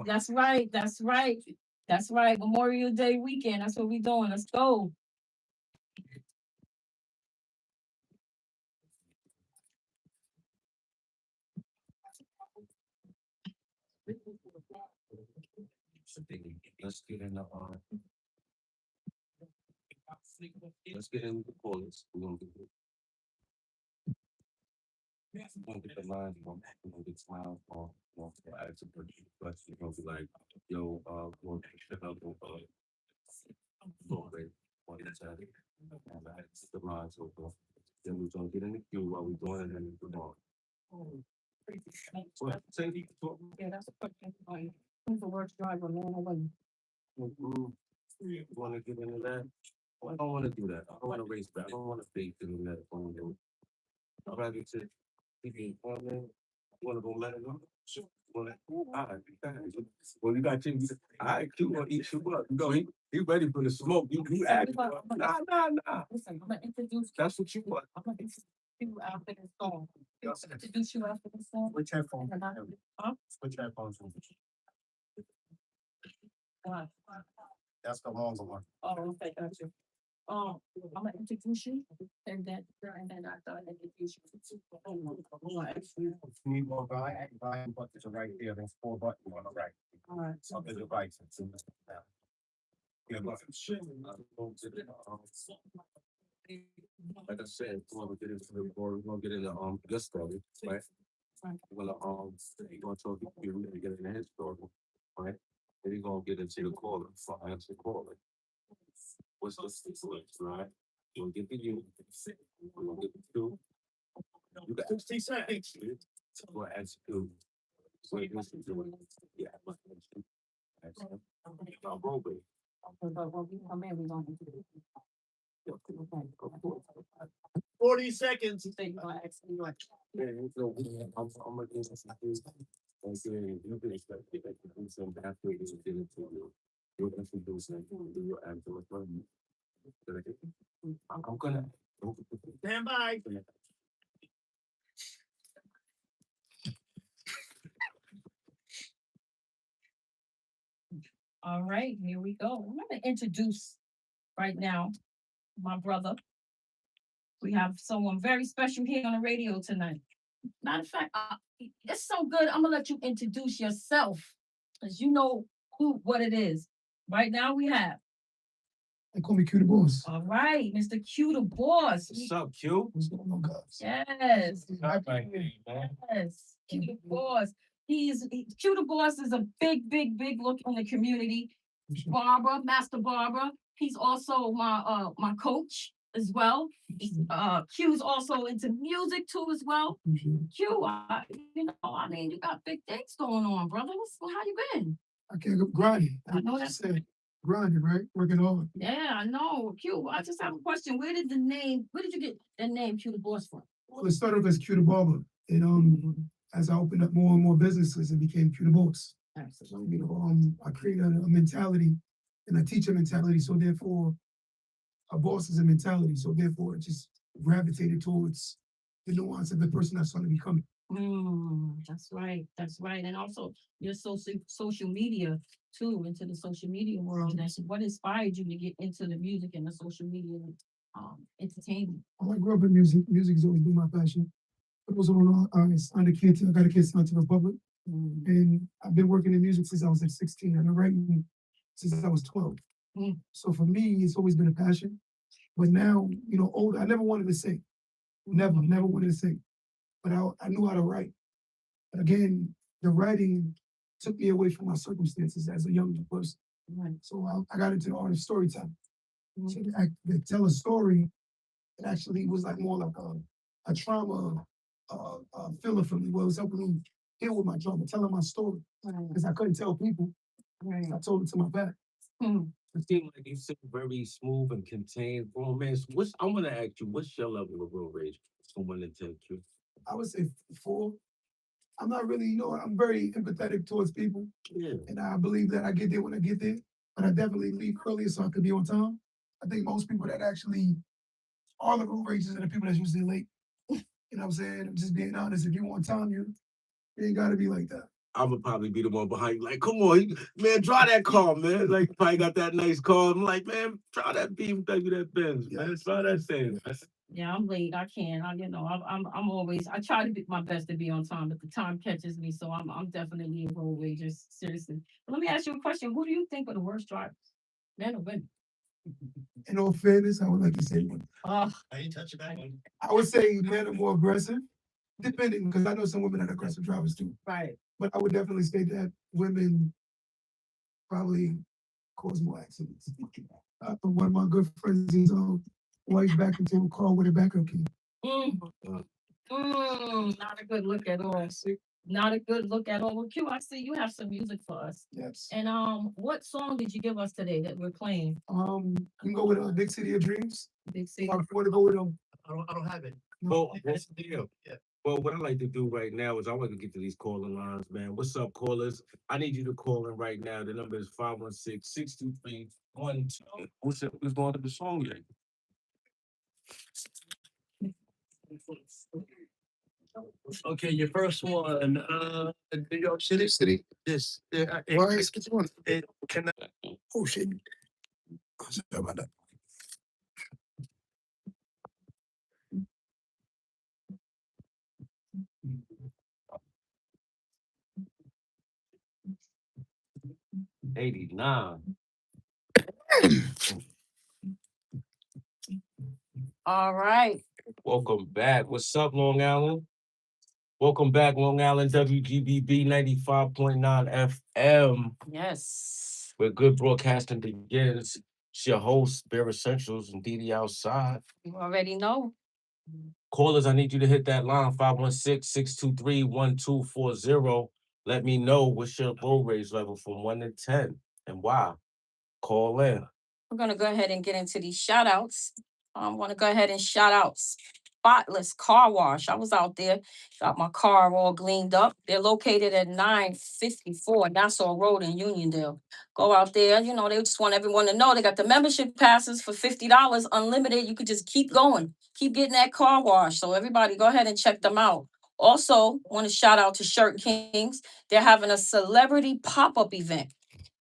That's right. That's right. That's right. Memorial Day weekend. That's what we doing. Let's go. Let's get in the let's get in the callers. We're gonna get the lines. We're gonna get smiles on. We'll ask a question. We'll be like, yo, we'll pick up rate on each side. And I ask the lines open. Then we're gonna get in the queue while we're doing it and the on. Well, say you talk. Yeah, that's a question. Who's the worst driver, man or woman? You want to get into that? Well, I don't want to do that. I don't want to race back. I don't want to fake doing that. I'd rather sit TV and want to go let it go. Sure. Well, all right. Well, you got Jimmy. All right, Q gonna eat you up. You go, he ready for the smoke. You act. Nah. Listen, I'm gonna introduce. That's what you want. I'm gonna introduce you after this song. Introduce you after this song. Which headphones? Huh? Which headphones? God. That's the longer one. Oh, okay, got you. I'm gonna introduce you, and then after I introduce you, Need more volume buttons are right there. There's 4 buttons on the right. all right. So there's a right. Yeah, Like I said, we're gonna get into the board. We're gonna get into your story, right? We're gonna you're gonna talk to you and get into his story, right? Then you're gonna get into the caller, so answer the caller. What's the sequence, right? We'll get to you. We're gonna get to you. You got 60 seconds. We'll answer you. So you listen to it. Yeah, I'll roll with it. But when we come in, we don't introduce you. Okay. 40 seconds. So you gonna ask me like, Yeah, so I'm gonna do this. And so you can expect to do some after you get into you. You'll introduce and do your answer with them. I'm gonna Stand by. all right, here we go. I'm gonna introduce right now my brother. We have someone very special here on the radio tonight. Matter of fact, it's so good. I'm gonna let you introduce yourself, because you know what it is. Right now we have. They call me Q the Boss. All right, Mr. Q the Boss. What's up, Q? What's going on, guys? Yes. Man. Yes. Q the Boss. Q the Boss is a big look in the community. Barber, Master Barber. He's also my coach as well. Q's also into music too as well. Q, I mean, you got big things going on, brother. How you been? I can't go grinding. I know that. Grinding, right? Working hard. Yeah, I know. Q, I just have a question. Where did you get the name Q the Boss from? Well, it started off as Q the Barber. And as I opened up more and more businesses, it became Q the Boss. Absolutely. I created a mentality and I teach a mentality. So therefore, a boss is a mentality. So therefore, it just gravitated towards the nuance of the person that's going to become. That's right. That's right. And also your social media too, into the social media world. That's what inspired you to get into the music and the social media entertainment. I grew up in music. Music has always been my passion. I was on I got a kid signed to the Republic. And I've been working in music since I was 16. I've been writing since I was 12. So for me, it's always been a passion. But now, older, I never wanted to sing. Never wanted to sing. But I knew how to write. But again, the writing took me away from my circumstances as a young person. Right. So I got into the art of storytelling. So to tell a story, it actually was like more like a trauma filler for me. Well, it was helping me heal with my trauma, telling my story. Because I couldn't tell people. Right. I told it to my back. It seems like you seem very smooth and contained. Oh man, I'm gonna ask you, what's your level of road rage? Someone to take you. I would say 4. I'm not really, I'm very empathetic towards people. Yeah. And I believe that I get there when I get there. But I definitely leave earlier so I can be on time. I think most people that actually are the road rages are the people that's usually late. You know what I'm saying? I'm just being honest. If you want time, you ain't gotta be like that. I would probably be the one behind you, like, come on, man, draw that car, man. Like, you probably got that nice car. I'm like, man, draw that BMW, that Benz, man. Draw that thing. Yeah, I'm late. I can't. I'm always. I try to be my best to be on time, but the time catches me. So I'm definitely a road rager. Seriously. But let me ask you a question. Who do you think are the worst drivers, men or women? In all fairness, I would like to say one. Oh, I ain't touching that one. I would say men are more aggressive, depending, because I know some women are aggressive drivers too. right. But I would definitely say that women probably cause more accidents. One of my good friends, his wife backed into a car with a backup key. Not a good look at all. Not a good look at all. Well, Q, I see you have some music for us. Yes. And what song did you give us today that we're playing? You can go with Big City of Dreams. Big City. Or if you want to go with I don't have it. Well, that's the deal. Yeah. Well, what I like to do right now is I want to get to these calling lines, man. What's up, callers? I need you to call in right now. The number is 516-623-12. Who's going to the song yet? Okay, your first one, New York City. City. Yes. Why is it one? Can I? Oh shit. I'm sorry about that. '89. All right. Welcome back. What's up, Long Island? Welcome back, Long Island, WGBB 95.9 FM. Yes. Where good broadcasting begins. It's your host, Bear Essentials, and Didi outside. You already know. Callers, I need you to hit that line, 516-623-1240. Let me know what's your road rage level from 1 to 10 and why. Call in. We're going to go ahead and get into these shout outs. I want to go ahead and shout out Spotless Car Wash. I was out there, got my car all cleaned up. They're located at 954 Nassau Road in Uniondale. Go out there, they just want everyone to know they got the membership passes for $50 unlimited. You could just keep going, keep getting that car wash. So everybody go ahead and check them out. Also, want to shout out to Shirt Kings. They're having a celebrity pop-up event.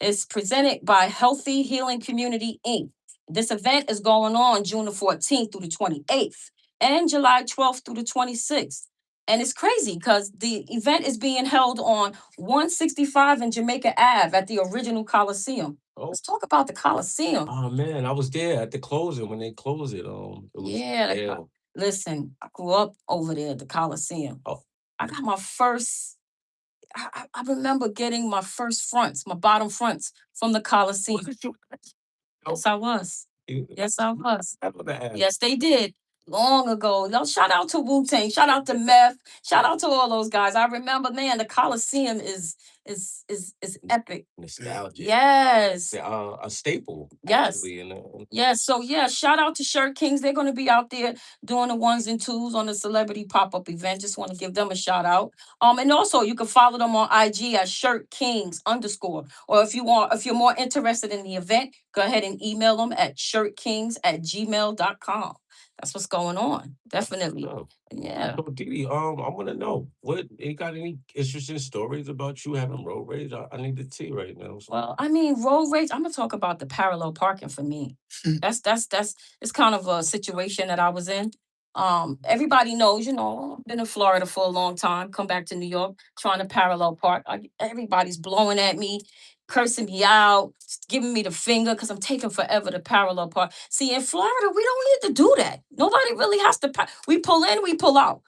It's presented by Healthy Healing Community, Inc. This event is going on June the 14th through the 28th and July 12th through the 26th. And it's crazy because the event is being held on 165 in Jamaica Ave at the original Coliseum. Oh. Let's talk about the Coliseum. Oh, man, I was there at the closing when they closed it. Listen, I grew up over there at the Coliseum. Oh. I got my first... I remember getting my first fronts, my bottom fronts from the Coliseum. Yes, I was. Yes, I was. Yes, they did. Long ago. Shout out to Wu-Tang, shout out to Meth, shout out to all those guys. I remember, man, the Coliseum is epic. Nostalgia. Yes. A staple. Yes. Actually, Yes. So yeah, shout out to Shirt Kings. They're going to be out there doing the 1s and 2s on the celebrity pop-up event. Just want to give them a shout out. And also you can follow them on IG at Shirt Kings _. Or if you're more interested in the event, go ahead and email them at shirtkings@gmail.com. That's what's going on. Definitely. Yeah. So Didi, I want to know, you got any interesting stories about you having road rage? I need the tea right now. Well, I mean, road rage, I'm gonna talk about the parallel parking for me. That's it's kind of a situation that I was in. Everybody knows, I've been in Florida for a long time, come back to New York, trying to parallel park. Everybody's blowing at me, cursing me out, giving me the finger because I'm taking forever to parallel park. See, in Florida, we don't need to do that. Nobody really has to. We pull in, we pull out.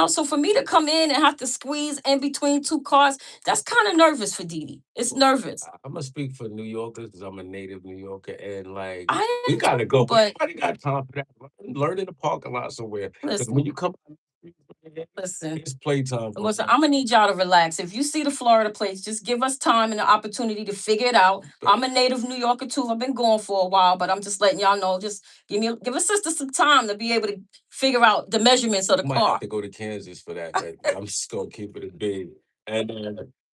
So for me to come in and have to squeeze in between two cars, that's kind of nervous for Didi. It's nervous. I'm gonna speak for New Yorkers because I'm a native New Yorker, and we gotta go. But nobody got time for that. Learn in the parking lot somewhere. Because when you come, it's playtime. Listen, I'm gonna need y'all to relax. If you see the Florida place, just give us time and the opportunity to figure it out. I'm a native New Yorker too. I've been going for a while, but I'm just letting y'all know. Just give a sister some time to be able to figure out the measurements of the car. Might have to go to Kansas for that. I'm just gonna keep it a big. And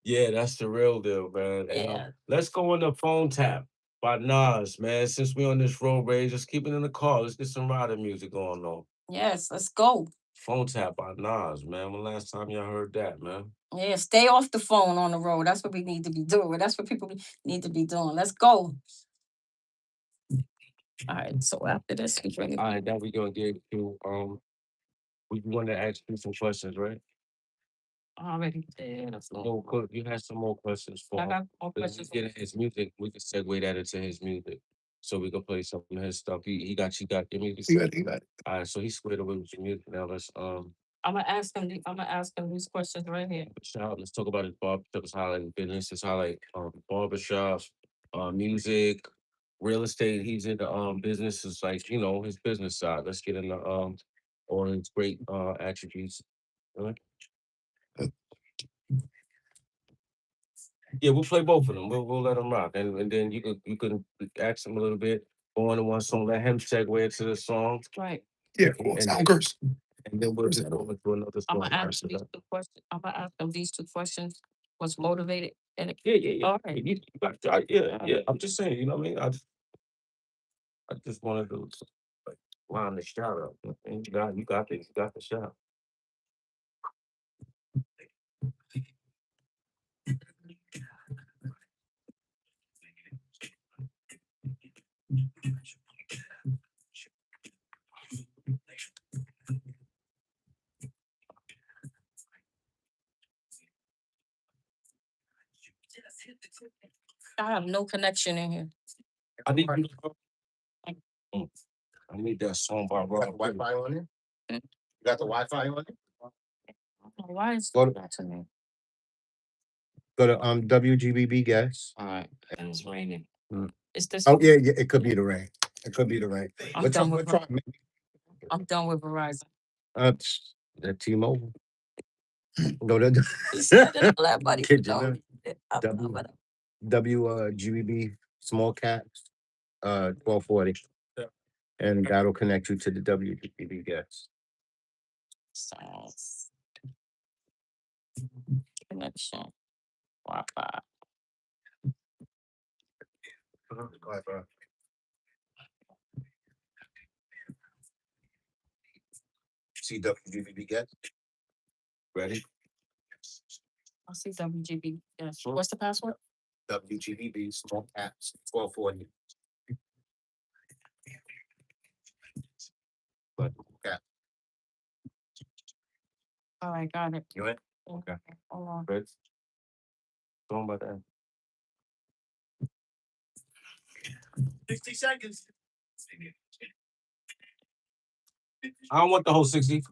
yeah, that's the real deal, man. And, let's go on the phone tap by Nas, man. Since we on this road rage, just keep it in the car. Let's get some rider music going on. Yes, let's go. Phone tap by Nas, man. When last time y'all heard that, man? Yeah, stay off the phone on the road. That's what we need to be doing. That's what people need to be doing. Let's go. All right. So after this, we drink. All right, now we gonna get to, we want to ask you some questions, right? Already did. No, you had some more questions for I him. got more But he's questions. getting his music, we can segue that into his music. So we can play some of his stuff. He got your music. You got it. All right, so he squared away with your music. Now let's I'm gonna ask him. I'm gonna ask him these questions right here. let's talk about his barbershop, his highlight business, his highlight barbershops, music, real estate. He's in the business is like, his business side. Let's get into all his great attributes. All right? Yeah, we'll play both of them. We'll let him rock, and then you can ask him a little bit, go into one song, let him segue into the song, Right. Yeah, of course. I and don't curse. and then we'll just go into another I'm song. gonna ask him these two questions. I'm gonna ask him these two questions. What's motivated? And Yeah. all right. Yeah. I'm just saying, you know what I mean? I just wanted to like line the shout up. And you got the shout. I have no connection in here. I need you to- Mm. I need that song by Rob. Wi-Fi on it? Mm. You got the Wi-Fi on it? Why is Go to- that to me? Go to WGBB gas. All right. And it's raining. Mm. Is this? Oh yeah, it could be the rain. It could be the rain. I'm done with. try. I'm done with Verizon. That T-Mobile. No, that Let buddy Kid you know. not. WGBB small caps, 1240. Yeah. And that'll connect you to the WGBB gas. Sounds connection. Wi-Fi. Wi-Fi. See WGBB gas? Ready? I see WGB. Yes. What's the password? WGBB small caps, 1240. But cap. All right, got it. You in? Okay. Hold on. Good. Song about that. 60 seconds. I don't want the whole 60.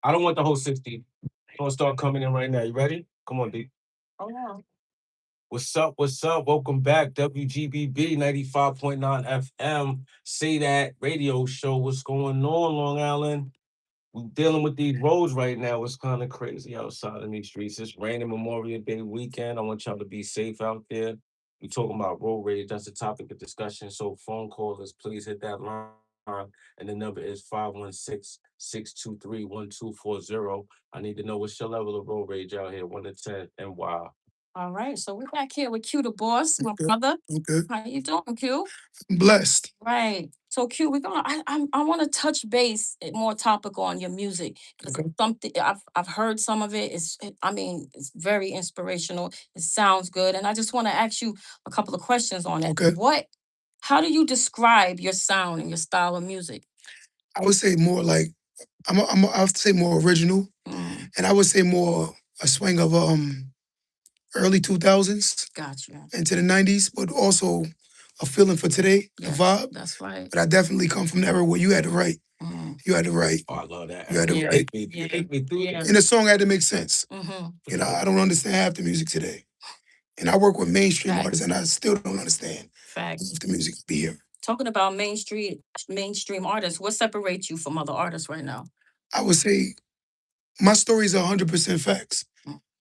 I don't want the whole 60. I'm gonna start coming in right now. You ready? Come on, D. Hold on. What's up? What's up? Welcome back. WGBB 95.9 FM. Say That radio show. What's going on, Long Island? We're dealing with these roads right now. It's kind of crazy outside in these streets. It's raining Memorial Day weekend. I want y'all to be safe out there. We're talking about road rage. That's the topic of discussion. So phone callers, please hit that line. And the number is 516-623-1240. I need to know what's your level of road rage out here, 1 to 10, and why. All right. So we're back here with Q the boss, my Okay. brother. Okay. How you doing, Q? I'm blessed. Right. So Q, we're gonna. I want to touch base more topical on your music. 'Cause Okay. something I've heard some of it. I mean, it's very inspirational. It sounds good, and I just want to ask you a couple of questions on it. Okay. How do you describe your sound and your style of music? I would say more like I would say more original, Mm, and I would say more a swing of early 2000s gotcha. into the 90s, but also a feeling for today, the Yes, vibe. that's right. But I definitely come from the era where you had to write. Mm, You had to write. Oh, I love that. You had to Yeah. write. Yeah. Take me through Yeah. that. And the song had to make sense. mm-hmm. You know, I don't understand half the music today. And I work with mainstream Facts. artists and I still don't understand Facts. half the music be here. Talking about mainstream artists, what separates you from other artists right now? I would say my stories are 100% facts.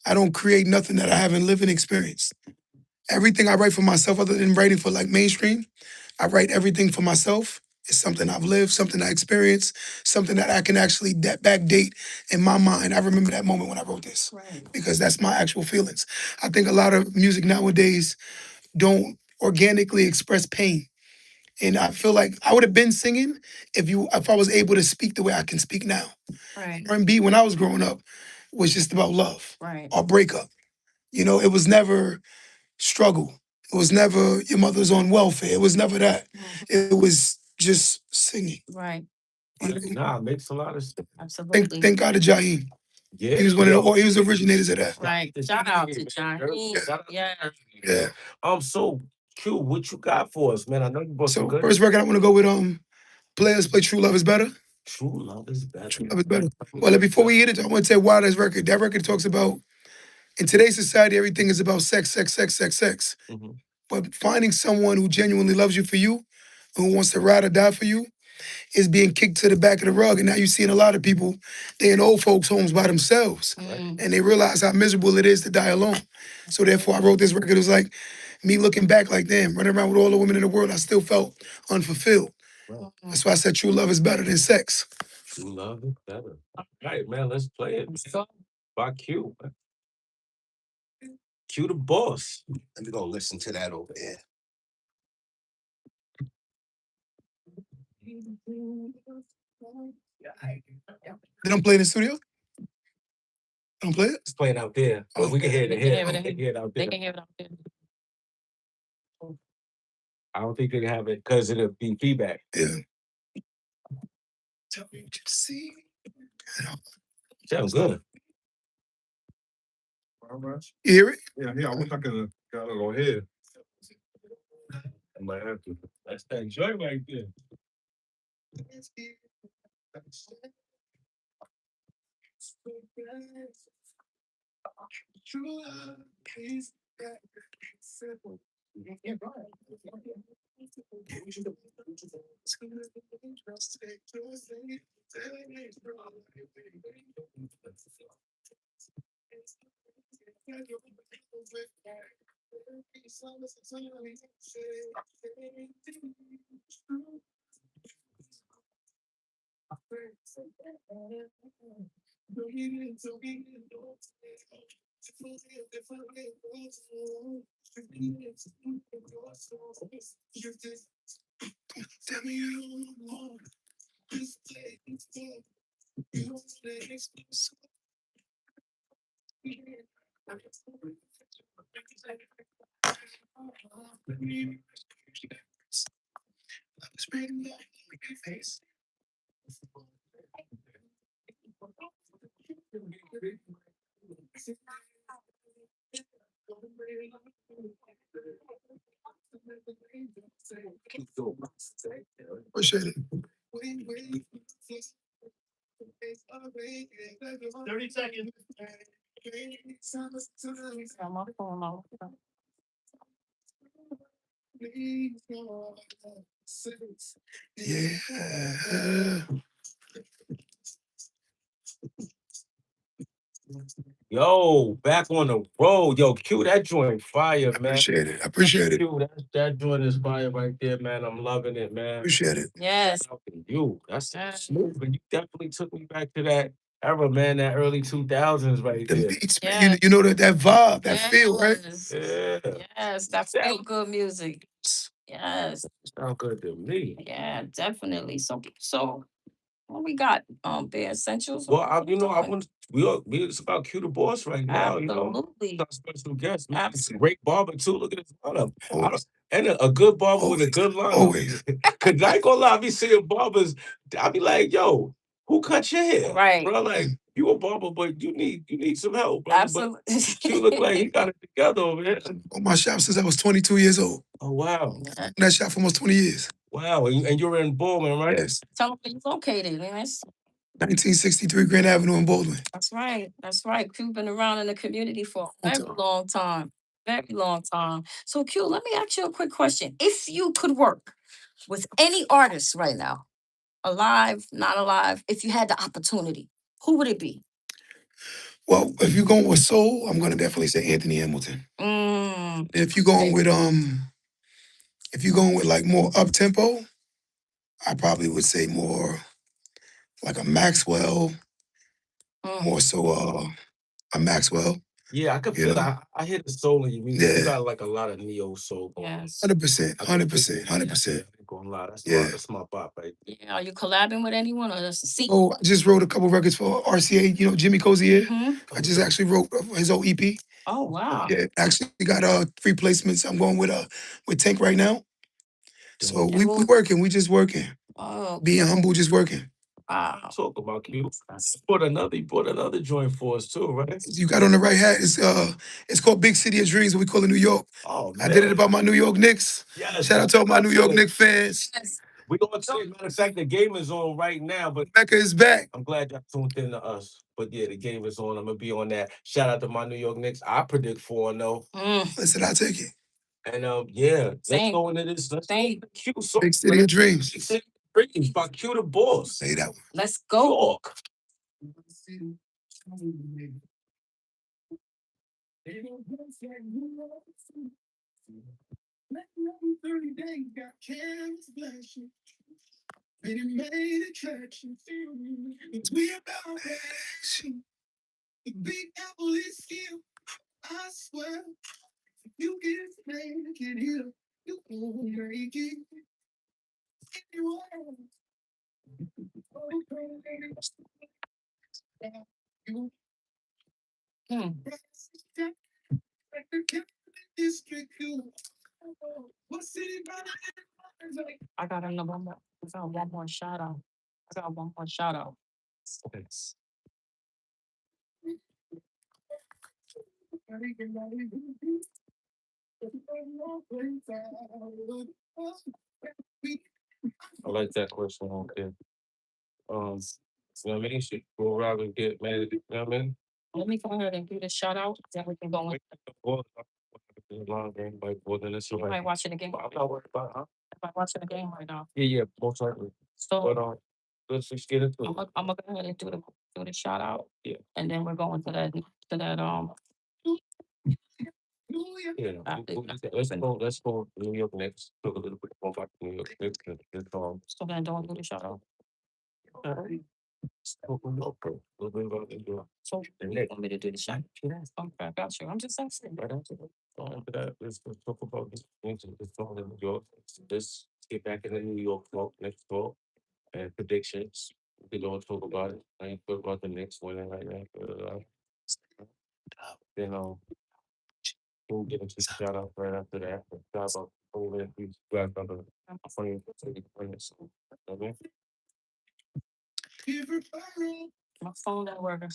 I don't create nothing that I haven't lived and experienced. Everything I write for myself, other than writing for like mainstream, I write everything for myself. It's something I've lived, something I experienced, something that I can actually backdate in my mind. I remember that moment when I wrote this Right. because that's my actual feelings. I think a lot of music nowadays don't organically express pain. And I feel like I would have been singing if I was able to speak the way I can speak now. Right. R&B when I was growing up, was just about love Right. or breakup. You know, it was never struggle. It was never your mother's on welfare. It was never that. It was just singing. Right. You know? Nah, it makes a lot of sense. Absolutely. Thank God to Jaheim. Yeah, He was one of the he was the originators of that. Right. Shout out to John. Yeah. Yeah. So Q, what you got for us, man? I know you brought some So good. first record I want to go with Players Play True Love Is Better. True love is better. True Love Is Better. Well, before we hit it, I want to tell you why this record. That record talks about in today's society, everything is about sex, sex, sex, sex, sex. Mhm. But finding someone who genuinely loves you for you, who wants to ride or die for you, is being kicked to the back of the rug. And now you're seeing a lot of people, they in old folks' homes by themselves. Mm. And they realize how miserable it is to die alone. So therefore, I wrote this record. It was like me looking back like, damn, running around with all the women in the world, I still felt unfulfilled. Right. That's why I said true love is better than sex. True love is better. All right, man, let's play it. By Q. Man. Q the boss. Let me go listen to that over there. They don't play in the studio? They don't play it? It's playing out there. But we can hear it in They can here. hear it in They can hear it out They there. can hear it out there. I don't think they can have it because it'll be feedback. Yeah. Tell me what you see. Sounds good. You hear it? Yeah, I wish I could have got it on here. I might have to. That's that joint right there. True love is that simple. Tell me you don't want this day. You don't stay exclusive. Face. Appreciate it. 30 seconds. Got my phone off. Yeah. Yo, back on the road. Yo, Q, that joint fire, man. Appreciate it. Appreciate it. Q, that joint is fire right there, man. I'm loving it, man. Appreciate it. Yes. Shout out to you. That's smooth. And you definitely took me back to that era, man, that early 2000s right The there. beats, man. Yes. You know that vibe, that feel, right? Yes. Yeah. Yes, that feel good music. Yes. Sound good to me. Yeah, definitely. So what we got? Bare essentials. Well, What we I doing? want it's about Q the boss right now, you know. Absolutely. Our special guest, man. He's a Absolutely. great barber too. Look at his lineup. Always. And a good barber with a Always. good lineup. Always. Cause I ain't gonna lie, I be seeing barbers. I be like, yo, who cut your hair? Right. Bro, like you a barber, but you need some help, bro. Absolutely. But Q look like he got it together over here. On my shop since I was 22 years old. Oh wow. In that shop for almost 20 years. Wow. And you're in Bowman, right? Yes. Tell them where you located, man. 1963 Grand Avenue in Baldwin. That's right. That's right. Q been around in the community for a Long very time. long time. Very long time. So Q, let me ask you a quick question. If you could work with any artist right now, alive, not alive, if you had the opportunity, who would it be? Well, if you're going with soul, I'm gonna definitely say Anthony Hamilton. If you're going with like more up tempo, I probably would say more like a Maxwell, more so a Maxwell. Yeah, I could You feel know? that. I hear the soul in your music. You Yeah. got like a lot of neo soul. Yes. 100%, 100%, 100%. gonna lie. Yeah. That's my bop right there. Yeah, are you collabing with anyone or just a seat? Oh, I just wrote a couple records for RCA, Jimmy Cozier. Mhm. I just actually wrote his old EP. Oh, wow. Yeah, actually got 3 placements. I'm going with Tank right now. So we working, we just working. Oh, Being humble, just working. wow. Talk about Q. He bought another joint for us too, right? You got on the right hat. It's called Big City of Dreams, what we call it New York. Oh, I did it about my New York Knicks. Yes. Shout out to all my New York Knicks fans. Yes. We gonna say, matter of fact, the game is on right now, but Becca is back. I'm glad y'all tuned in to us. But yeah, the game is on. I'm gonna be on that. Shout out to my New York Knicks. I predict 4-0. Listen, I'll take it. And yeah, let's Same. go into this. Let's Same. Q song. Big City of Dreams. Big City of Dreams by Q the Boss. Say that one. Let's go. York. We about action. The big apple is here. I swear. You get make it here. You won't make it anywhere. I got another one. I got one more shout out. I got one more shout out. I like that question. Okay. You know what I mean? Should go around and get mad. You know what I mean? Let me go ahead and do the shout out. Then we can go in. Long game, like more than this. You might watching the game. I'm not worried about, huh? If I'm watching the game right now. Yeah, most likely. So But let's just get into it. I'm gonna go ahead and do the shout out. Yeah. And then we're going to that Yeah, let's go New York Knicks. Talk a little bit more about New York Knicks. So then don't do the shout out. Talk a little bit about New York. So The you Knicks. want me to do the shout? Okay, I got you. I'm just asking. Right after that, after that, let's talk about this song in New York. Let's get back in the New York talk, next talk, and predictions. We don't talk about it. I ain't talk about the Knicks winning right now. Then we'll get into the shout out right after that. Shout out over and please back on the funny so, okay? My phone not working.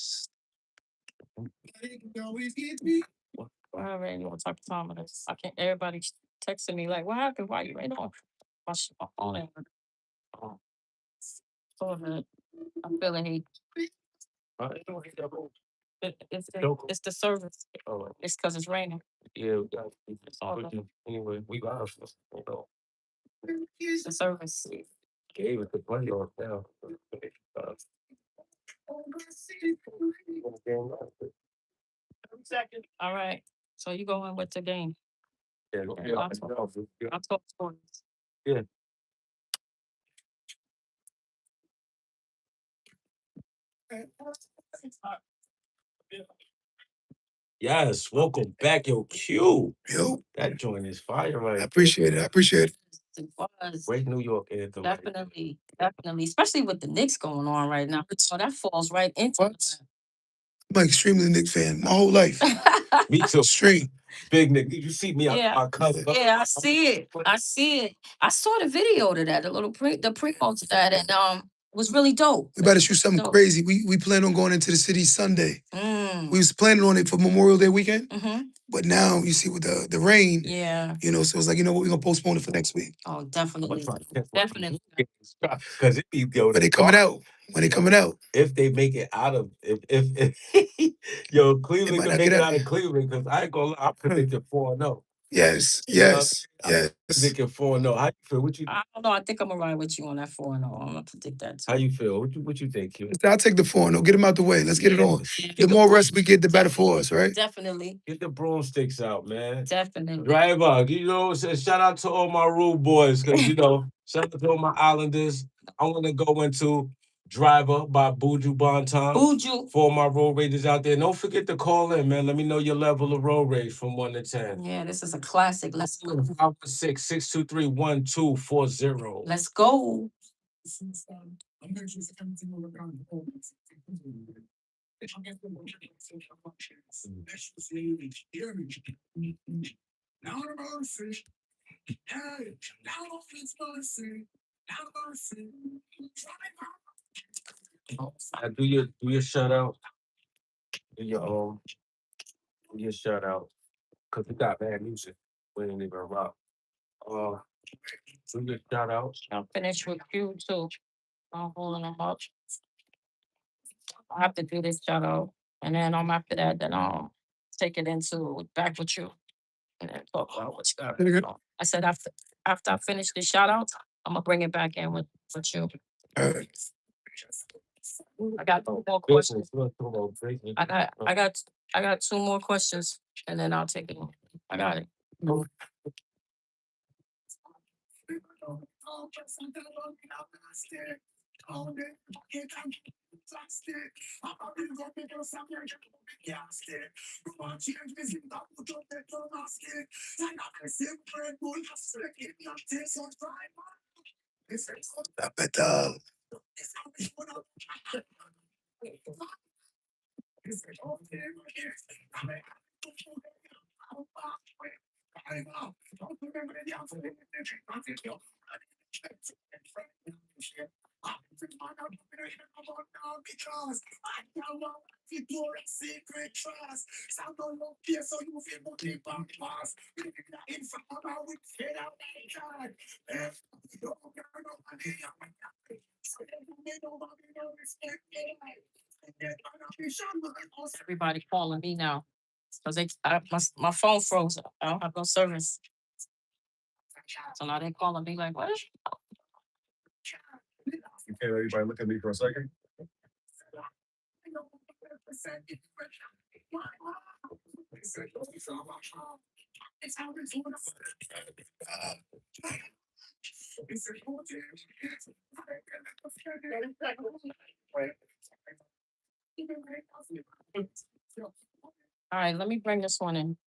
I already know what type of time it is. I can't. Everybody's texting me like, "What happened? Why you right on?" My phone ain't working. So good. I'm feeling heat. It's the service. Oh, It's because it's raining. yeah, we got It's all good. anyway, we got us, It's the service. gave it the playoff now. All right. So you going with the game? Yeah, I'll talk sports. Yeah. Yes, welcome back, yo, Q. Yo, That joint is fire, I right? appreciate it. I appreciate it. It was Great New York anthem. right? definitely, especially with the Knicks going on right now. So that falls right into What? I'm an extremely Knicks fan my whole life. it. Me too. Extreme. Big Nick. Did you see me? Yeah. I covered up. Yeah, I see it. I see it. I saw the video to that, the pre-mo to that, and it was really dope. We about to shoot something Dope. crazy. We plan on going into the city Sunday. Mm. We was planning on it for Memorial Day weekend, Mm-hmm. but now you see with the rain, Yeah. so it's like, you know what, we're gonna postpone it for next week. Oh, definitely. Definitely. Because it be yo. But they coming out. When they coming out. If they make it out of if yo Cleveland might can not make get it out. out of Cleveland because I ain't gonna lie, I predicted 4-0. Yes, You know what I yes, mean? yes. Predicted 4-0. How you feel? What you I don't know. I think I'm gonna ride with you on that 4-0. I'm gonna predict that too. how you feel? What you think, Q? I'll take the 4 and get them out the way. Let's get it on. The more rest we get, the better for us, right? Definitely. Get the broomsticks out, man. Definitely. Driver, shout out to all my rude boys, because shout out to all my Islanders. I want to go into Driver by Buju Banton. Buju. For my road rages out there, don't forget to call in, man. Let me know your level of road rage from 1 to 10. Yeah, this is a classic. Let's go. 516-623-1240. Let's go. Do your shout out. Do your shout out. Cause we got bad music. We ain't even rock. Do your shout out. I'll finish with you too. I'm holding them up. I have to do this shout out. And then after that, then I'll take it into back with you. And then talk about what you got. Very good. I said after I finish the shout out, I'm gonna bring it back in with you. I got 2 more questions. I got 2 more questions and then I'll take it. I got it. Everybody calling me now. Cause my phone froze. I don't have no service. So now they calling me like, what is You can't let anybody look at me for a second. All right, let me bring this one in.